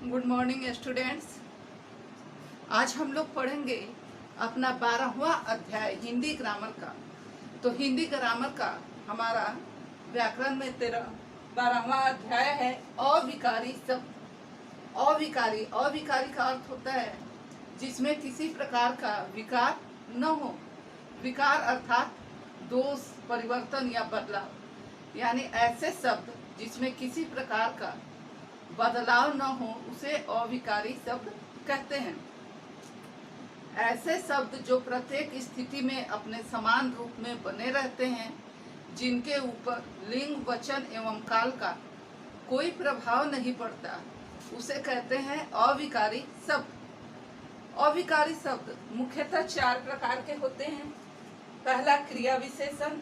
Good morning students. आज हम लोग पढ़ेंगे अपना 12वां अध्याय हिंदी ग्रामर का। तो हिंदी ग्रामर का हमारा व्याकरण में 12वां अध्याय है अविकारी शब्द। अविकारी का अर्थ होता है जिसमें किसी प्रकार का विकार न हो। विकार अर्थात दोष, परिवर्तन या बदलाव, यानी ऐसे शब्द जिसमें किसी प्रकार का बदलाव न हो उसे अविकारी शब्द कहते हैं। ऐसे शब्द जो प्रत्येक स्थिति में अपने समान रूप में बने रहते हैं, जिनके ऊपर लिंग, वचन एवं काल का कोई प्रभाव नहीं पड़ता, उसे कहते हैं अविकारी शब्द। अविकारी शब्द मुख्यतः 4 प्रकार के होते हैं। पहला क्रिया विशेषण,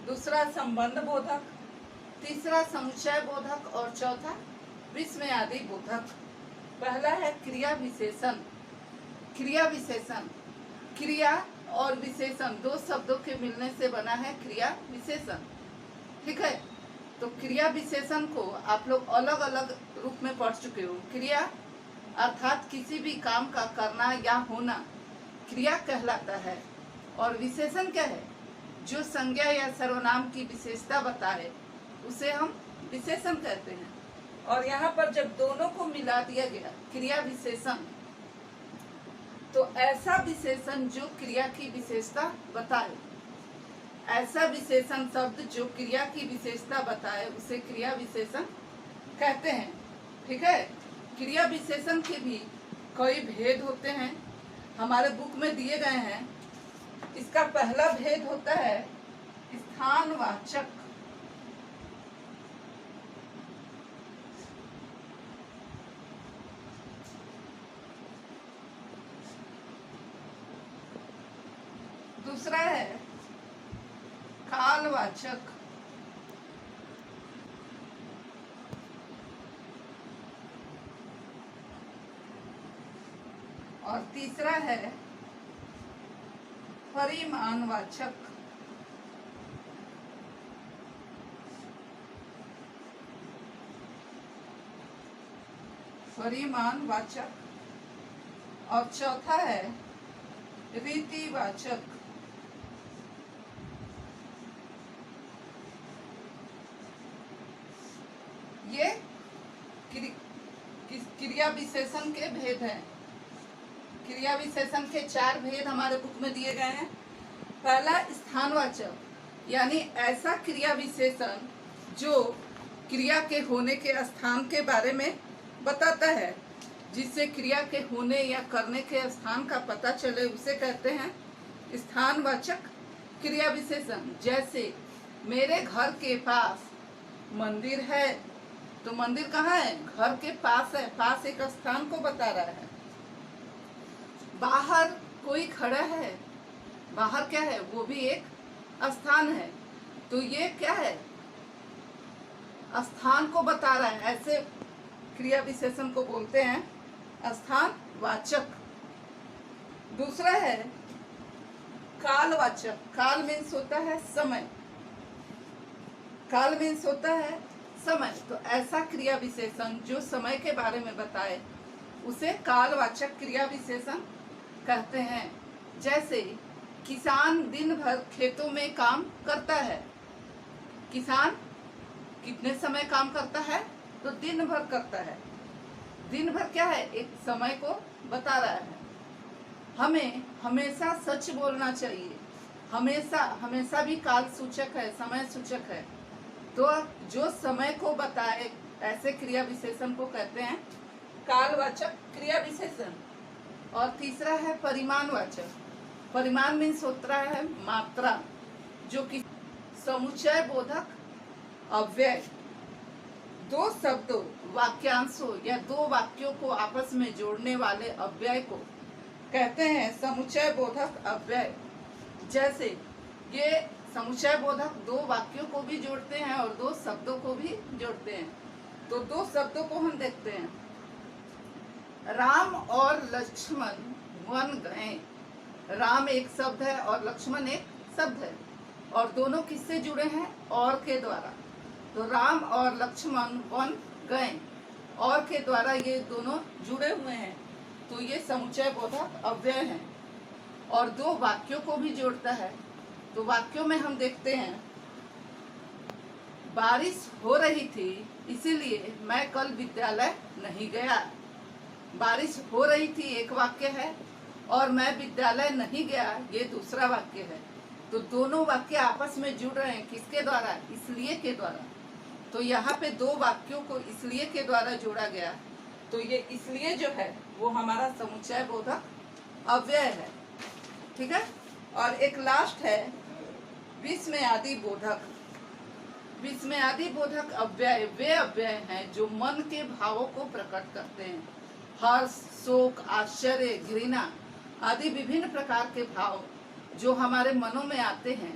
दूसरा संबंध बोधक, तीसरा समुच्चय बोधक और चौथा विस्मय आदि बोधक। पहला है क्रिया विशेषण। क्रिया विशेषण क्रिया और विशेषण 2 शब्दों के मिलने से बना है क्रिया विशेषण। ठीक है, तो क्रिया विशेषण को आप लोग अलग अलग रूप में पढ़ चुके हो। क्रिया अर्थात किसी भी काम का करना या होना क्रिया कहलाता है, और विशेषण क्या है? जो संज्ञा या सर्वनाम की विशेषता बताए उसे हम विशेषण कहते हैं। और यहाँ पर जब दोनों को मिला दिया गया क्रिया विशेषण, तो ऐसा विशेषण जो क्रिया की विशेषता बताए, ऐसा विशेषण शब्द जो क्रिया की विशेषता बताए उसे क्रिया विशेषण कहते हैं। ठीक है, क्रिया विशेषण के भी कई भेद होते हैं, हमारे बुक में दिए गए हैं। इसका पहला भेद होता है स्थानवाचक। दूसरा है कालवाचक, और तीसरा है परिमाणवाचक। परिमाणवाचक और चौथा है रीतिवाचक। ये क्रिया विशेषण के भेद हैं। क्रिया विशेषण के 4 भेद हमारे बुक में दिए गए हैं। पहला स्थानवाचक, यानी ऐसा क्रिया विशेषण जो क्रिया के होने के स्थान के बारे में बताता है, जिससे क्रिया के होने या करने के स्थान का पता चले, उसे कहते हैं स्थानवाचक क्रिया विशेषण। जैसे मेरे घर के पास मंदिर है, तो मंदिर कहाँ है? घर के पास है। पास एक स्थान को बता रहा है। बाहर कोई खड़ा है, बाहर क्या है? वो भी एक स्थान है। तो ये क्या है? स्थान को बता रहा है। ऐसे क्रिया विशेषण को बोलते हैं स्थानवाचक। दूसरा है कालवाचक। काल मीन्स होता है समय। काल मीन्स होता है समय। तो ऐसा क्रिया विशेषण जो समय के बारे में बताए उसे कालवाचक क्रिया विशेषण कहते हैं। जैसे किसान दिन भर खेतों में काम करता है। किसान कितने समय काम करता है? तो दिन भर करता है। दिन भर क्या है? एक समय को बता रहा है। हमें हमेशा सच बोलना चाहिए। हमेशा भी काल सूचक है, समय सूचक है। तो जो समय को बताए ऐसे क्रिया विशेषण को कहते हैं कालवाचक क्रिया विशेषण। और तीसरा है परिमाणवाचक। परिमाण मीन्स होता है मात्रा, जो कि समुच्चय बोधक अव्यय 2 शब्दों, वाक्यांशों या 2 वाक्यों को आपस में जोड़ने वाले अव्यय को कहते हैं समुच्चय बोधक अव्यय। जैसे ये समुच्चय बोधक 2 वाक्यों को भी जोड़ते हैं और 2 शब्दों को भी जोड़ते हैं। तो 2 शब्दों को हम देखते हैं। राम और लक्ष्मण वन गए। राम एक शब्द है और लक्ष्मण एक शब्द है, और दोनों किससे जुड़े हैं? और के द्वारा। तो राम और लक्ष्मण वन गए। और के द्वारा ये दोनों जुड़े हुए हैं, तो ये समुच्चय बोधक अव्यय है। और दो वाक्यों को भी जोड़ता है। तो वाक्यों में हम देखते हैं, बारिश हो रही थी इसीलिए मैं कल विद्यालय नहीं गया। बारिश हो रही थी एक वाक्य है, और मैं विद्यालय नहीं गया ये दूसरा वाक्य है। तो दोनों वाक्य आपस में जुड़ रहे हैं, किसके द्वारा? इसलिए के द्वारा। तो यहाँ पे दो वाक्यों को इसलिए के द्वारा जोड़ा गया, तो ये इसलिए जो है वो हमारा समुच्चय बोधक अव्यय है। ठीक है। और एक लास्ट है विस्मयादि बोधक। विस्मयादि बोधक अव्यय वे अव्यय हैं जो मन के भावों को प्रकट करते हैं। हर्ष, शोक, आश्चर्य, घृणा आदि विभिन्न प्रकार के भाव जो हमारे मनों में आते हैं,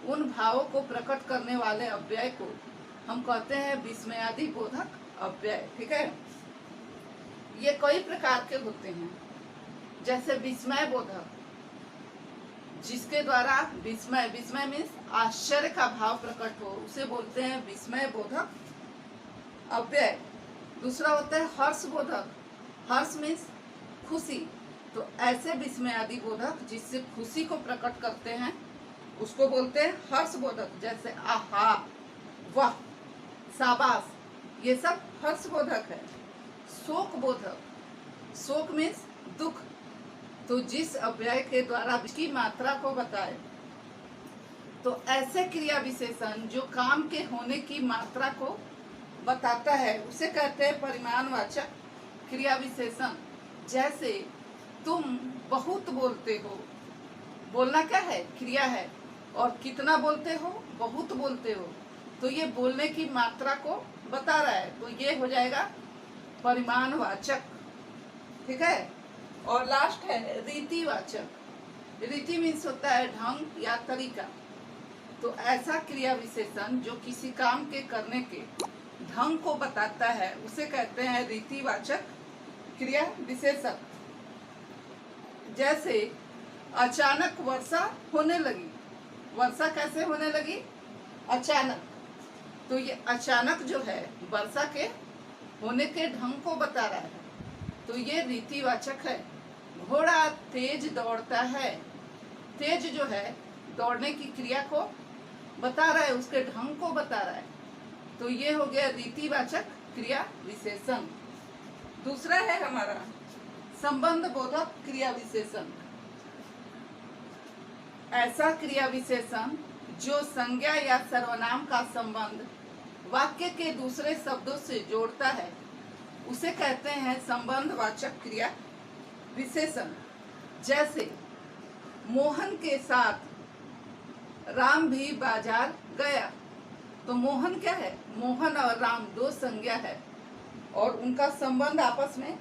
उन भावों को प्रकट करने वाले अव्यय को हम कहते हैं विस्मयादि बोधक अव्यय। ठीक है। ये कई प्रकार के होते हैं, जैसे विस्मय बोधक, जिसके द्वारा विस्मय मीन्स आश्चर्य का भाव प्रकट हो, उसे बोलते हैं विस्मय बोधक अव्यय। दूसरा होता है हर्ष बोधक। हर्ष मीन्स खुशी, तो ऐसे विस्मयादि बोधक जिससे खुशी को प्रकट करते हैं उसको बोलते हैं हर्ष बोधक। जैसे आहा, वाह, शाबाश, ये सब हर्ष बोधक है। शोक बोधक, शोक मीन्स दुख, तो जिस अव्यय के द्वारा की मात्रा को बताए, तो ऐसे क्रिया विशेषण जो काम के होने की मात्रा को बताता है उसे कहते हैं परिमाणवाचक क्रिया विशेषण। जैसे तुम बहुत बोलते हो, बोलना क्या है? क्रिया है। और कितना बोलते हो? बहुत बोलते हो, तो ये बोलने की मात्रा को बता रहा है, तो ये हो जाएगा परिमाणवाचक। ठीक है। और लास्ट है रीतिवाचक। रीति मीन्स होता है ढंग या तरीका। तो ऐसा क्रिया विशेषण जो किसी काम के करने के ढंग को बताता है उसे कहते हैं रीतिवाचक क्रिया विशेषण। जैसे अचानक वर्षा होने लगी। वर्षा कैसे होने लगी? अचानक। तो ये अचानक जो है वर्षा के होने के ढंग को बता रहा है, तो ये रीतिवाचक है। घोड़ा तेज दौड़ता है। तेज जो है दौड़ने की क्रिया को बता रहा है, उसके ढंग को बता रहा है, तो ये हो गया रीतिवाचक क्रिया विशेषण। दूसरा है हमारा संबंध बोधक क्रिया विशेषण। ऐसा क्रिया विशेषण जो संज्ञा या सर्वनाम का संबंध वाक्य के दूसरे शब्दों से जोड़ता है उसे कहते हैं संबंधवाचक क्रिया विशेषण। जैसे मोहन के साथ राम भी बाजार गया। तो मोहन क्या है? मोहन और राम दो संज्ञा है और उनका संबंध आपस में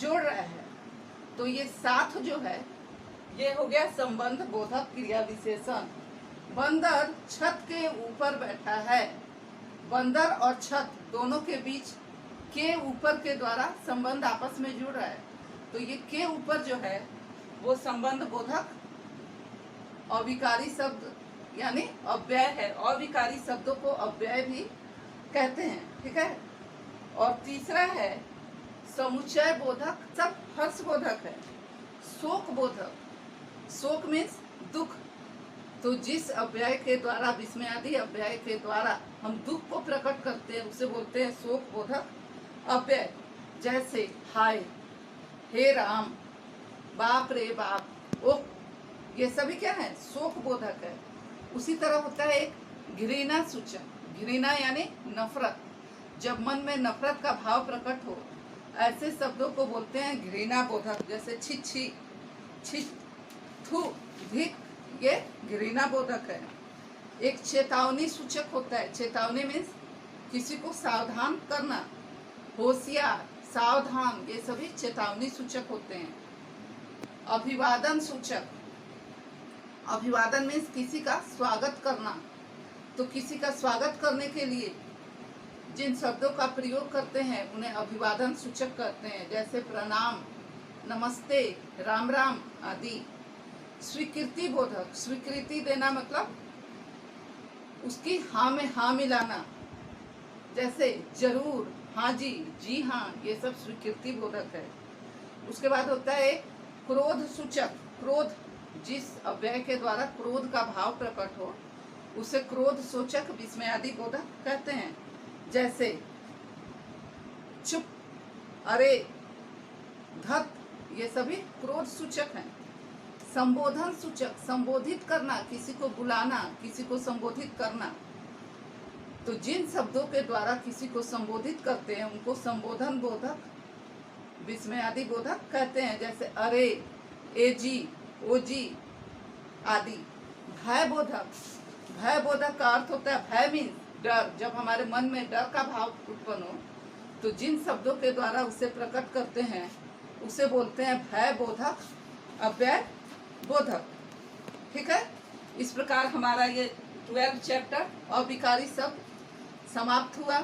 जोड़ रहा है, तो ये साथ जो है ये हो गया संबंध बोधक क्रिया विशेषण। बंदर छत के ऊपर बैठा है। बंदर और छत दोनों के बीच के ऊपर के द्वारा संबंध आपस में जुड़ रहा है, तो ये के ऊपर जो है वो संबंध बोधक अविकारी शब्द यानी अव्यय है। अविकारी शब्दों को अव्यय भी कहते हैं। ठीक है। और तीसरा है समुच्चय बोधक, सब हर्ष बोधक है। शोक बोधक, शोक मीन्स दुख, तो जिस अव्यय के द्वारा विस्मयादि अव्यय के द्वारा हम दुख को प्रकट करते हैं उसे बोलते हैं शोक बोधक अव्यय। जैसे हाय, हे राम, बाप रे बाप, ओह, ये सभी क्या है? शोक बोधक है। उसी तरह होता है एक घृणा सूचक। घृणा यानी नफरत। जब मन में नफरत का भाव प्रकट हो ऐसे शब्दों को बोलते हैं घृणा बोधक। जैसे छी छी, छी, थू, धिक, ये घृणा बोधक है। एक चेतावनी सूचक होता है। चेतावनी मीन्स किसी को सावधान करना, होशियार, सावधान, ये सभी चेतावनी सूचक होते हैं। अभिवादन सूचक, अभिवादन मीन्स किसी का स्वागत करना, तो किसी का स्वागत करने के लिए जिन शब्दों का प्रयोग करते हैं उन्हें अभिवादन सूचक कहते हैं। जैसे प्रणाम, नमस्ते, राम राम आदि। स्वीकृति बोधक, स्वीकृति देना मतलब उसकी हाँ में हाँ मिलाना। जैसे जरूर, हाँ जी, जी हाँ, ये सब स्वीकृति बोधक है। उसके बाद होता है क्रोध सूचक। क्रोध, जिस अव्यय के द्वारा क्रोध का भाव प्रकट हो उसे क्रोध सूचक विस्मयादि बोधक कहते हैं। जैसे चुप, अरे, धत, ये सभी क्रोध सूचक हैं। संबोधन सूचक, संबोधित करना, किसी को बुलाना, किसी को संबोधित करना। तो जिन शब्दों के द्वारा किसी को संबोधित करते हैं उनको संबोधन बोधक, विस्मयादि बोधक कहते हैं। जैसे अरे, एजी, ओजी आदि। भय बोधक, भय बोधक का अर्थ होता है, भय मीन डर। जब हमारे मन में डर का भाव उत्पन्न हो तो जिन शब्दों के द्वारा उसे प्रकट करते हैं उसे बोलते हैं भय बोधक, अव्यय बोधक। ठीक है, इस प्रकार हमारा ये 12 चैप्टर अविकारी शब्द समाप्त हुआ।